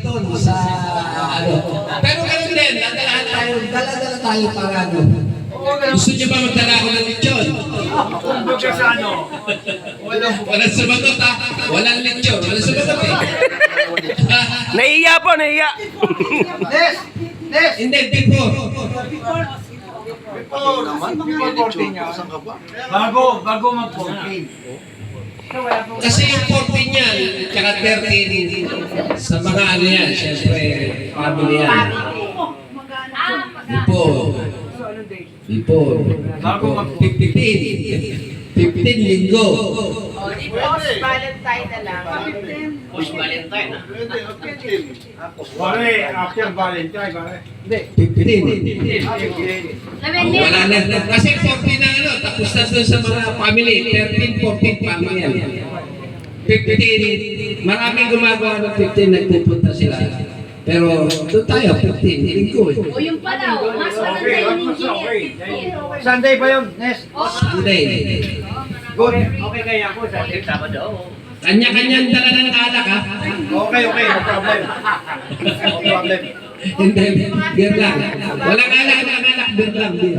doon sa ano. Pero ganun din, dala-dala tayo para ano. Gusto niyo ba magdala ako ng lechon? Kumbaga sa ano? Walang sumagot ha. Walang lechon. Walang sumagot eh. Naiya po, naiya. Hindi, before. Bago mag-14. Kasi yung 14 yan, tsaka 13 sa mga ano yan, syempre, family yan. Before. Bago mag 15 linggo. O, di post-Valentine na lang. Post-Valentine, ha? Pare, after Valentine, pare. 15. Wala na. Kasi 14 na ano, tapos na doon sa mga family. 13, 14 family yan. 15, maraming gumagawa ng 15, nagpupunta sila. Pero doon tayo, 15, linggo eh. O yung pala, mas maganda yung engineer. Sunday pa yun, Nes. Sunday. Good. Okay kaya ako sa Sabado. Kanya-kanyang dala ng alak ha. Okay, no problem. No problem. Hindi, beer lang. Walang alak ng alak, beer lang. Beer.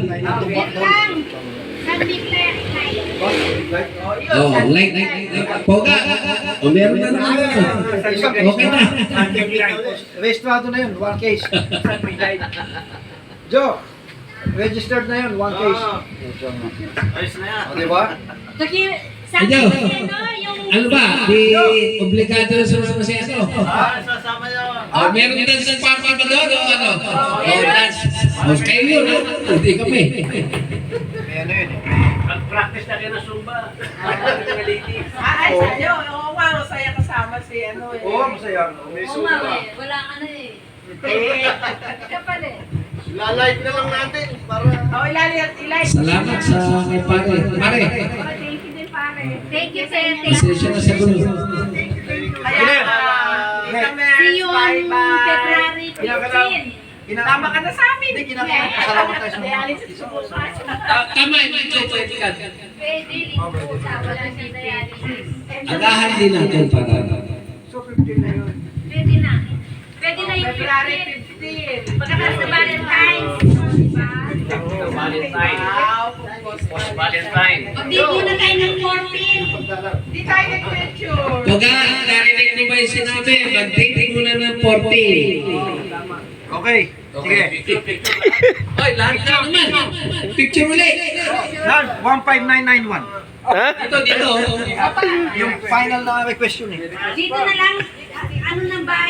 Sunday player night. Oh, like, Poga. O meron na naman. Okay na. Registrado na yun, one case. Joe, registered na yun, one case. Ayos na yan. O, diba? Sunday Ikaw. yung... Ano ba? Di obligado na sumama si ano? Sasama niya. Oh, meron dance party ba doon o ano? Oh, dance. Oh, kayo yun ha? Hindi kami. Ano yun eh. Mag-practice na kayo na Zumba. Ay, sa'yo. Oo nga, masaya kasama si ano eh. Oo, masaya. May Oo nga eh, wala ka na eh. Ka pala eh. Lalive na lang natin para... Oh, ilay. Salamat sa kay pare. Pare, Thank you din pare. Thank you sir. pasensya na sa gulo. Kaya, See you on February 15. Tama ka na sa amin. Hindi, kinakasalamat tayo sa Kaya mga. alis sa bukas. Tama, hindi ko pwede ka. Pwede, linggo, Sabado, dialysis. Agahan din natin para. So, 15 na yun. Pwede na. Pwede na yung February 15. 15. Pagkatapos sa Valentine's. Diba? Valentine. Wow, Post-Valentine. Mag-debut na tayo ng 14. Di tayo nag-picture. Poga, narinig mo ba yung sinabi? Mag-dating muna ng 40. Okay, sige. Hoy, lahat na naman. Picture ulit. Nan, 15991. Dito. Yung final na request yun eh. Dito na lang, ano ng bahay.